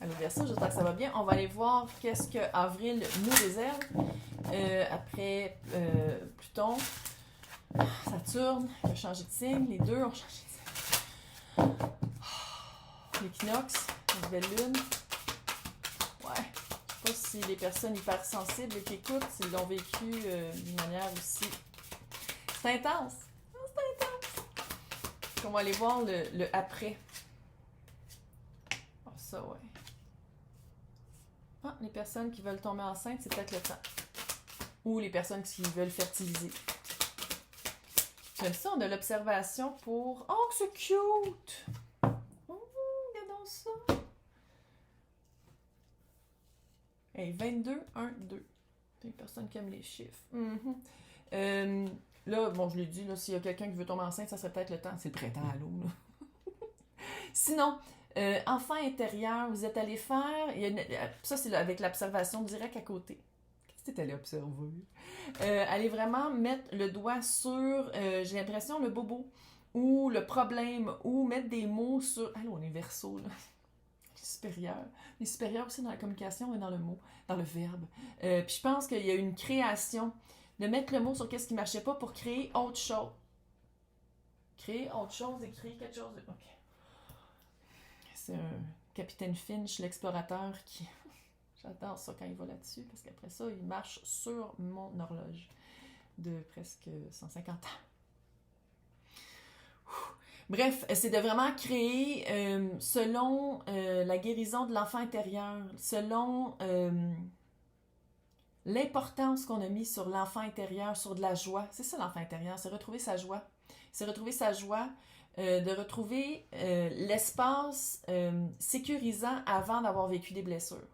Allô Verseau, j'espère que ça va bien. On va aller voir qu'est-ce que Avril nous réserve. Après Pluton, Saturne qui a changé de signe. Les deux ont changé de signe. L'équinoxe, la nouvelle lune. Ouais. Je sais pas si les personnes hypersensibles qui écoutent, s'ils l'ont vécu d'une manière aussi. C'est intense. C'est intense. On va aller voir le après. Oh, ça, ouais. Ah, les personnes qui veulent tomber enceintes, c'est peut-être le temps. Ou les personnes qui veulent fertiliser. J'aime ça, on a l'observation pour... Oh, c'est cute! Oh, regardons ça! Hey, 22, 1, 2. C'est une personne qui aime les chiffres. Là, bon, je l'ai dit, là, s'il y a quelqu'un qui veut tomber enceinte, ça serait peut-être le temps. C'est le printemps à l'eau, là. Sinon, enfant intérieur, vous êtes allé faire... ça, c'est avec l'observation directe à côté. Qu'est-ce que tu es allé observer? Allez vraiment mettre le doigt sur, j'ai l'impression, le bobo ou le problème ou mettre des mots sur... Ah là, on est Verseau, là. Les supérieurs. Les supérieurs aussi dans la communication et dans le mot, dans le verbe. Puis je pense qu'il y a une création de mettre le mot sur qu'est-ce qui ne marchait pas pour créer autre chose. Créer autre chose et créer quelque chose de... OK. C'est un Capitaine Finch, l'explorateur, qui... J'adore ça quand il va là-dessus, parce qu'après ça, il marche sur mon horloge de presque 150 ans. Bref, c'est de vraiment créer selon la guérison de l'enfant intérieur, selon l'importance qu'on a mis sur l'enfant intérieur, sur de la joie. C'est ça l'enfant intérieur, c'est retrouver sa joie. C'est retrouver sa joie, de retrouver l'espace sécurisant avant d'avoir vécu des blessures.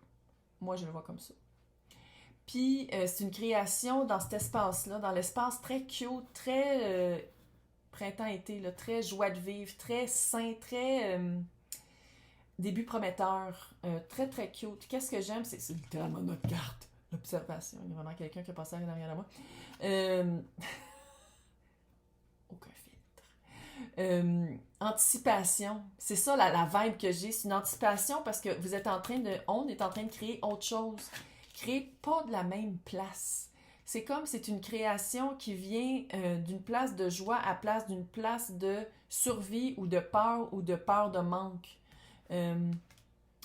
Moi, je le vois comme ça. Puis, c'est une création dans cet espace-là, dans l'espace très cute, très printemps-été, là, très joie de vivre, très sain, très début prometteur, très, très cute. Qu'est-ce que j'aime? C'est littéralement notre carte, l'observation. Il y a vraiment quelqu'un qui a passé derrière moi. Aucun filtre. Anticipation. C'est ça la vibe que j'ai. C'est une anticipation parce que vous êtes on est en train de créer autre chose. Créer pas de la même place. C'est comme c'est une création qui vient d'une place de joie à place d'une place de survie ou de peur de manque.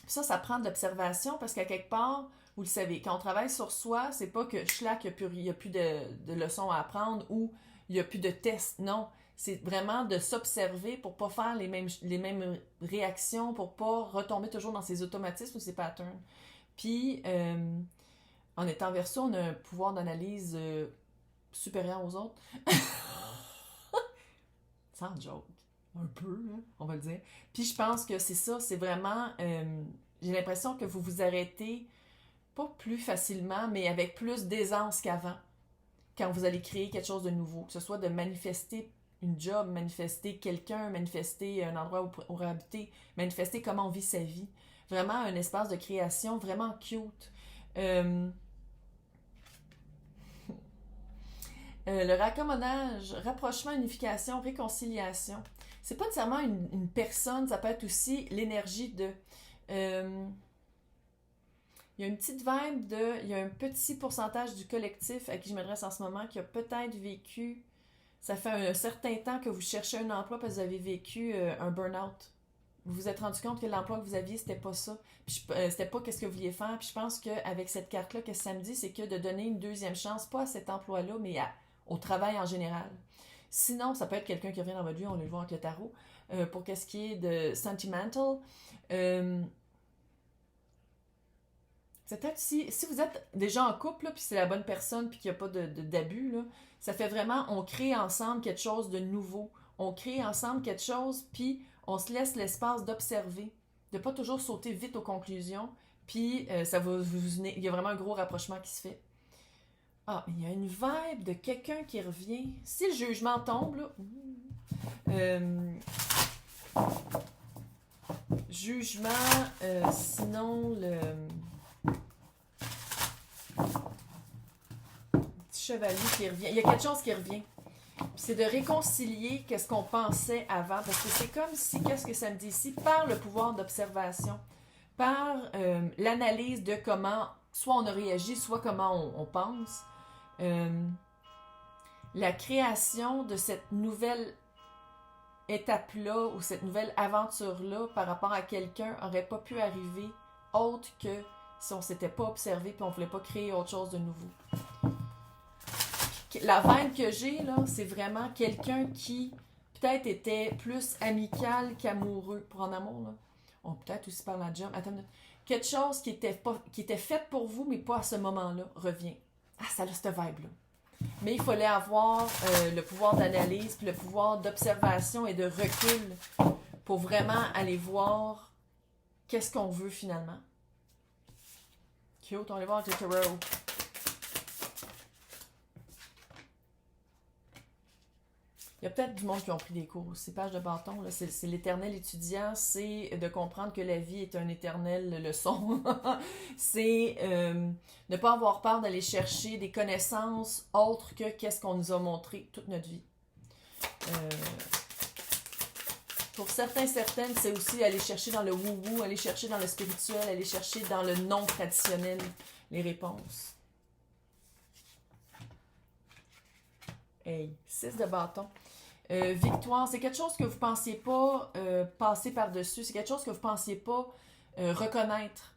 Ça prend de l'observation parce qu'à quelque part, vous le savez, quand on travaille sur soi, c'est pas que schlac, il n'y a plus de leçons à apprendre ou il n'y a plus de tests. Non. C'est vraiment de s'observer pour pas faire les mêmes réactions, pour pas retomber toujours dans ses automatismes ou ses patterns. Puis, en étant Verseau, on a un pouvoir d'analyse supérieur aux autres. Sans joke. Un peu, hein, on va le dire. Puis je pense que c'est ça, c'est vraiment... j'ai l'impression que vous vous arrêtez, pas plus facilement, mais avec plus d'aisance qu'avant, quand vous allez créer quelque chose de nouveau. Que ce soit de manifester une job, manifester quelqu'un, manifester un endroit où habiter, manifester comment on vit sa vie. Vraiment un espace de création vraiment cute. Le raccommodage, rapprochement, unification, réconciliation. C'est pas nécessairement une personne, ça peut être aussi l'énergie de... il y a une petite vibe de... Il y a un petit pourcentage du collectif à qui je m'adresse en ce moment qui a peut-être vécu... Ça fait un certain temps que vous cherchez un emploi parce que vous avez vécu un burn-out. Vous vous êtes rendu compte que l'emploi que vous aviez, c'était pas ça. Puis c'était pas qu'est-ce que vous vouliez faire. Puis je pense qu'avec cette carte-là, que ça me dit, c'est que de donner une deuxième chance, pas à cet emploi-là, mais au travail en général. Sinon, ça peut être quelqu'un qui revient dans votre vie, on le voit avec le tarot. Pour qu'est-ce qui est de sentimental, c'est peut-être si vous êtes déjà en couple, là, puis c'est la bonne personne, puis qu'il n'y a pas d'abus, là, ça fait vraiment, on crée ensemble quelque chose de nouveau. On crée ensemble quelque chose, puis on se laisse l'espace d'observer, de pas toujours sauter vite aux conclusions, puis il y a vraiment un gros rapprochement qui se fait. Ah, mais il y a une vibe de quelqu'un qui revient. Si le jugement tombe, là... jugement, sinon le... Petit chevalier qui revient. Il y a quelque chose qui revient. Puis c'est de réconcilier qu'est-ce qu'on pensait avant. Parce que c'est comme si, qu'est-ce que ça me dit ici, par le pouvoir d'observation, par l'analyse de comment, soit on a réagi, soit comment on pense, la création de cette nouvelle étape-là ou cette nouvelle aventure-là par rapport à quelqu'un n'aurait pas pu arriver autre que si on ne s'était pas observé et on ne voulait pas créer autre chose de nouveau. La veine que j'ai, là, c'est vraiment quelqu'un qui peut-être était plus amical qu'amoureux. Pour en amour, là. On peut-être aussi par la job. Attends une minute. Quelque chose qui était fait pour vous, mais pas à ce moment-là, revient. Ah, ça a cette vibe-là. Mais il fallait avoir le pouvoir d'analyse, puis le pouvoir d'observation et de recul pour vraiment aller voir qu'est-ce qu'on veut finalement. Cute, on va aller voir Totoro. Il y a peut-être du monde qui ont pris des cours. Ces pages de bâton, là, c'est l'éternel étudiant, c'est de comprendre que la vie est un éternel leçon. C'est ne pas avoir peur d'aller chercher des connaissances autres que qu'est-ce qu'on nous a montré toute notre vie. Pour certaines, c'est aussi aller chercher dans le woo-woo, aller chercher dans le spirituel, aller chercher dans le non-traditionnel les réponses. Hey, 6 de bâton. Victoire, c'est quelque chose que vous ne pensiez pas passer par-dessus. C'est quelque chose que vous ne pensiez pas reconnaître,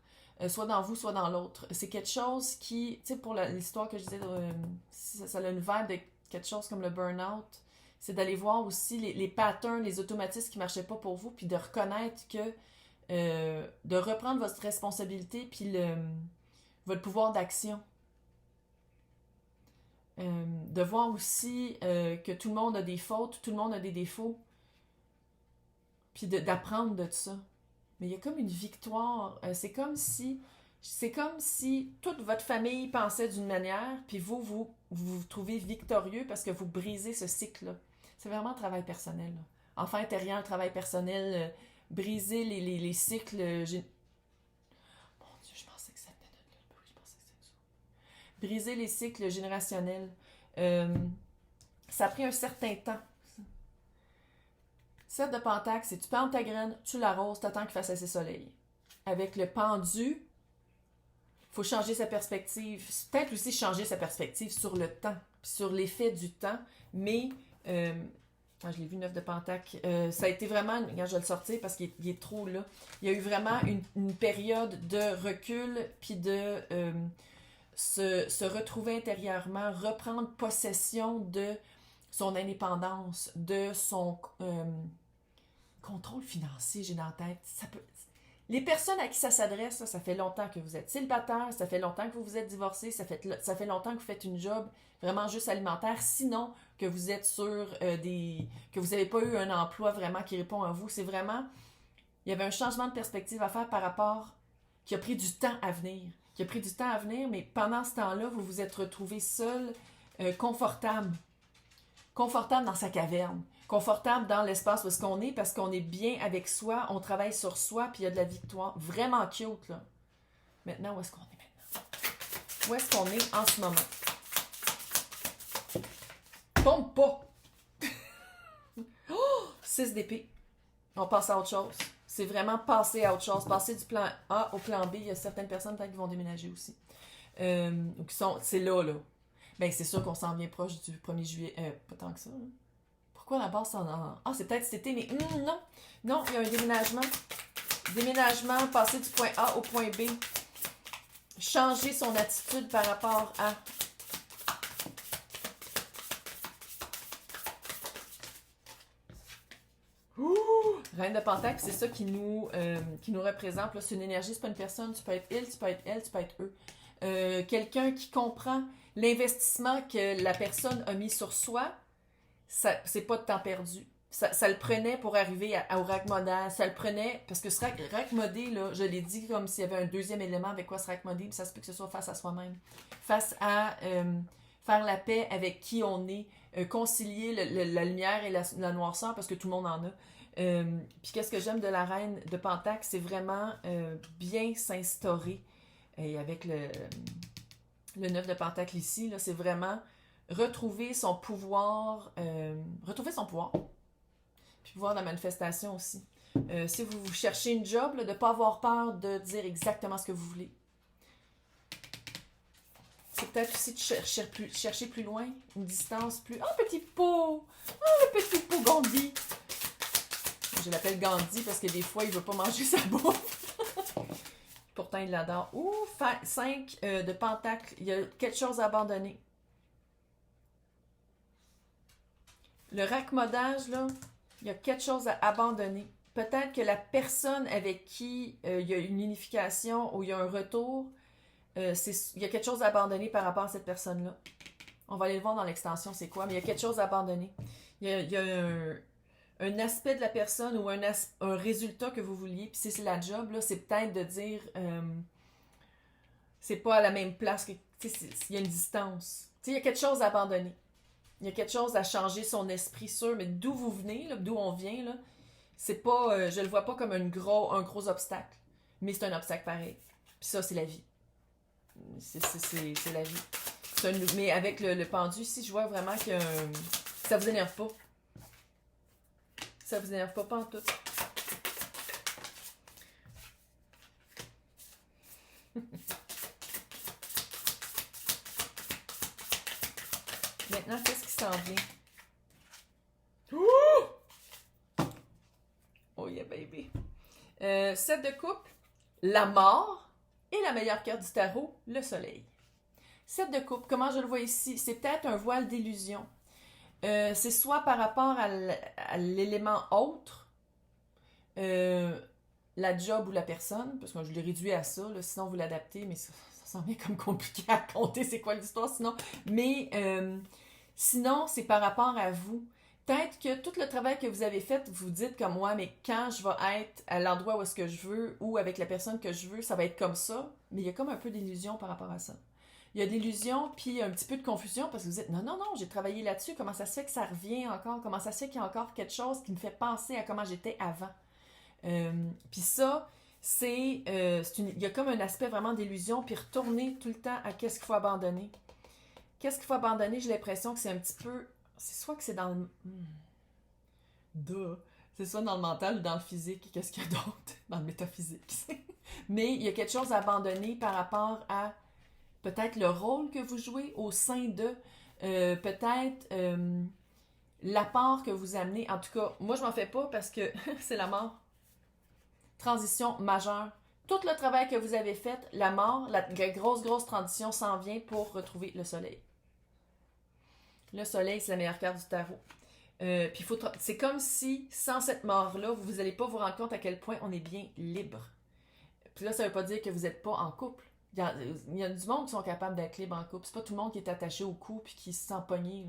soit dans vous, soit dans l'autre. C'est quelque chose qui, tu sais, pour l'histoire que je disais, ça a une vibe de quelque chose comme le burn-out. C'est d'aller voir aussi les patterns, les automatismes qui ne marchaient pas pour vous, puis de reconnaître que, de reprendre votre responsabilité, puis votre pouvoir d'action. De voir aussi que tout le monde a des fautes, tout le monde a des défauts, puis d'apprendre de ça. Mais il y a comme une victoire. C'est comme si toute votre famille pensait d'une manière, puis vous trouvez victorieux parce que vous brisez ce cycle-là. C'est vraiment un travail personnel. Là. Enfant intérieur, travail personnel, briser les cycles. Mon Dieu, je pensais que ça venait de là. Oui, je pensais que c'était ça. Briser les cycles générationnels. Ça a pris un certain temps. 7 de pentacle, c'est tu plantes ta graine, tu l'arroses, t'attends qu'il fasse assez soleil. Avec le pendu, il faut changer sa perspective. Peut-être aussi changer sa perspective sur le temps, puis sur l'effet du temps, mais je l'ai vu 9 de pentacle. Ça a été vraiment, regarde, je vais le sortir parce qu'il est trop là. Il y a eu vraiment une période de recul, puis de se retrouver intérieurement, reprendre possession de son indépendance, de son contrôle financier, j'ai dans la tête. Les personnes à qui ça s'adresse, ça fait longtemps que vous êtes célibataire, ça fait longtemps que vous vous êtes divorcé, ça fait longtemps que vous faites une job vraiment juste alimentaire, sinon que vous êtes sur que vous n'avez pas eu un emploi vraiment qui répond à vous. C'est vraiment, il y avait un changement de perspective à faire par rapport qui a pris du temps à venir. Mais pendant ce temps-là, vous vous êtes retrouvé seul, confortable dans sa caverne, confortable dans l'espace où est-ce qu'on est, parce qu'on est bien avec soi, on travaille sur soi, puis il y a de la victoire. Vraiment cute, là. Maintenant, où est-ce qu'on est maintenant? Où est-ce qu'on est en ce moment? Tombe pas! 6 d'épée. On passe à autre chose. C'est vraiment passer à autre chose. Passer du plan A au plan B. Il y a certaines personnes peut-être qui vont déménager aussi. Ou qui sont... C'est là. Ben, c'est sûr qu'on s'en vient proche du 1er juillet. Pas tant que ça. Hein. Pourquoi la base en... Ah, c'est peut-être cet été, mais non. Non, il y a un déménagement. Déménagement, passer du point A au point B. Changer son attitude par rapport à... Reine de Pentacle, c'est ça qui nous représente. Là, c'est une énergie, c'est pas une personne. Tu peux être il, tu peux être elle, tu peux être eux. Quelqu'un qui comprend l'investissement que la personne a mis sur soi, c'est pas de temps perdu. Ça le prenait pour arriver au rack modal. Ça le prenait, parce que ce rack modé, là, je l'ai dit comme s'il y avait un deuxième élément avec quoi ce rack modé, puis ça se peut que ce soit face à soi-même. Face à faire la paix avec qui on est, concilier la lumière et la noirceur, parce que tout le monde en a. Puis qu'est-ce que j'aime de la reine de Pentacle, c'est vraiment bien s'instaurer. Et avec le 9 de Pentacle ici, là, c'est vraiment retrouver son pouvoir. Puis pouvoir de la manifestation aussi. Si vous cherchez une job, là, de ne pas avoir peur de dire exactement ce que vous voulez. C'est peut-être aussi de chercher plus loin, une distance plus... Oh, petit pot! Oh, le petit pot Gandhi! Je l'appelle Gandhi parce que des fois, il veut pas manger sa bouffe. Pourtant, il l'adore. Ouh, 5 de pentacle. Il y a quelque chose à abandonner. Le raccommodage, là, il y a quelque chose à abandonner. Peut-être que la personne avec qui il y a une unification ou il y a un retour, il y a quelque chose à abandonner par rapport à cette personne-là. On va aller le voir dans l'extension, c'est quoi, mais il y a quelque chose à abandonner. Il y a un aspect de la personne ou un résultat que vous vouliez, puis si c'est la job, là, c'est peut-être de dire c'est pas à la même place que. Il y a une distance. Il y a quelque chose à abandonner. Il y a quelque chose à changer son esprit sûr, mais d'où vous venez, là, d'où on vient, là, c'est pas. Je le vois pas comme un gros obstacle, mais c'est un obstacle pareil. Puis ça, c'est la vie. C'est la vie. Mais avec le pendu ici, je vois vraiment que ça vous énerve pas. Ça vous énerve pas en tout. Maintenant, qu'est-ce qui s'en vient? Oh yeah, baby. 7 de coupe, la mort et la meilleure carte du tarot, le soleil. 7 de coupe, comment je le vois ici? C'est peut-être un voile d'illusion. C'est soit par rapport à l'élément autre, la job ou la personne, parce que je l'ai réduit à ça, là, sinon vous l'adaptez, mais ça semble comme compliqué à compter c'est quoi l'histoire sinon. Mais sinon, c'est par rapport à vous. Peut-être que tout le travail que vous avez fait, vous dites comme moi, mais quand je vais être à l'endroit où est-ce que je veux ou avec la personne que je veux, ça va être comme ça. Mais il y a comme un peu d'illusion par rapport à ça. Il y a de l'illusion, puis un petit peu de confusion parce que vous dites non, j'ai travaillé là-dessus, comment ça se fait que ça revient encore, comment ça se fait qu'il y a encore quelque chose qui me fait penser à comment j'étais avant. Puis ça, il y a comme un aspect vraiment d'illusion, puis retourner tout le temps à qu'est-ce qu'il faut abandonner. Qu'est-ce qu'il faut abandonner, j'ai l'impression que c'est un petit peu, c'est soit que c'est dans le... C'est soit dans le mental ou dans le physique, qu'est-ce qu'il y a d'autre? Dans le métaphysique. Mais il y a quelque chose à abandonner par rapport à peut-être le rôle que vous jouez au sein de, peut-être l'apport que vous amenez. En tout cas, moi je m'en fais pas parce que c'est la mort. Transition majeure. Tout le travail que vous avez fait, la mort, la grosse transition s'en vient pour retrouver le soleil. Le soleil, c'est la meilleure carte du tarot. Puis c'est comme si, sans cette mort-là, vous n'allez pas vous rendre compte à quel point on est bien libre. Puis là, ça ne veut pas dire que vous n'êtes pas en couple. Il y a du monde qui sont capables d'être libre en couple. C'est pas tout le monde qui est attaché au cou puis qui se sent pogné.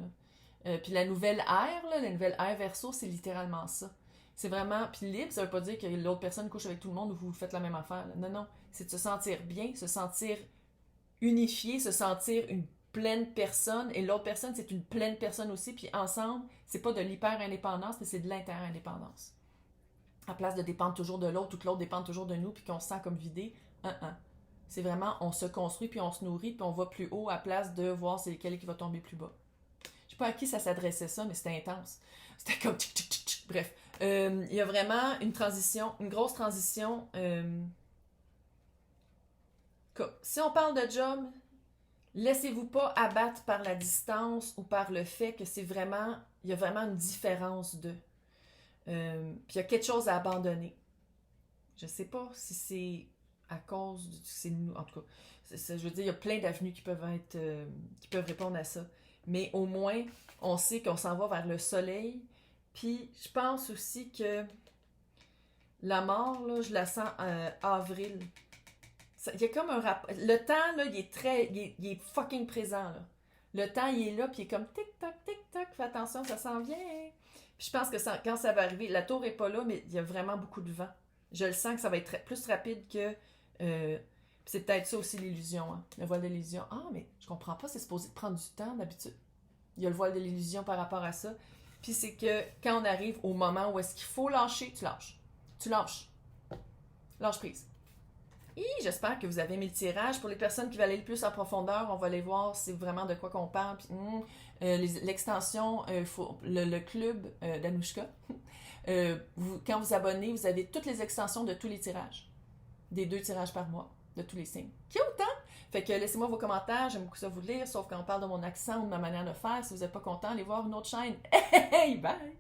Puis la nouvelle ère, la nouvelle ère Verseau, c'est littéralement ça. C'est vraiment... Puis libre, ça veut pas dire que l'autre personne couche avec tout le monde ou vous faites la même affaire. Là. Non. C'est de se sentir bien, se sentir unifié, se sentir une pleine personne. Et l'autre personne, c'est une pleine personne aussi. Puis ensemble, c'est pas de l'hyper-indépendance, mais c'est de l'inter-indépendance. À place de dépendre toujours de l'autre ou que l'autre dépende toujours de nous puis qu'on se sent comme vidé. C'est vraiment, on se construit puis on se nourrit puis on va plus haut à place de voir c'est lequel qui va tomber plus bas. Je sais pas à qui ça s'adressait ça, mais c'était intense. C'était comme tchic, tchic, tchic, tchic. Bref. Il y a vraiment une transition, une grosse transition. Si on parle de job, laissez-vous pas abattre par la distance ou par le fait que il y a vraiment une différence de. Puis il y a quelque chose à abandonner. Je sais pas si c'est à cause c'est nous, en tout cas. Je veux dire, il y a plein d'avenues qui peuvent répondre à ça. Mais au moins, on sait qu'on s'en va vers le soleil. Puis je pense aussi que la mort, là, je la sens avril. Il y a comme un rapport. Le temps, là, il est fucking présent, là. Le temps, il est là, puis il est comme tic-tac, tic-tac, fais attention, ça s'en vient. Puis je pense que quand ça va arriver, la tour est pas là, mais il y a vraiment beaucoup de vent. Je le sens que ça va être plus rapide que... c'est peut-être ça aussi l'illusion, hein? Le voile de l'illusion. Ah, mais je comprends pas, c'est supposé prendre du temps d'habitude. Il y a le voile de l'illusion par rapport à ça. Puis c'est que quand on arrive au moment où est-ce qu'il faut lâcher, tu lâches. Tu lâches. Lâche prise. J'espère que vous avez mis le tirage. Pour les personnes qui veulent aller le plus en profondeur, on va aller voir c'est vraiment de quoi qu'on parle. Puis, l'extension, le club d'Anouchka. Quand vous abonnez, vous avez toutes les extensions de tous les tirages. Des 2 tirages par mois, de tous les signes. Cute, hein? Fait que laissez-moi vos commentaires, j'aime beaucoup ça vous lire, sauf quand on parle de mon accent ou de ma manière de faire. Si vous n'êtes pas content, allez voir une autre chaîne. Hey, bye!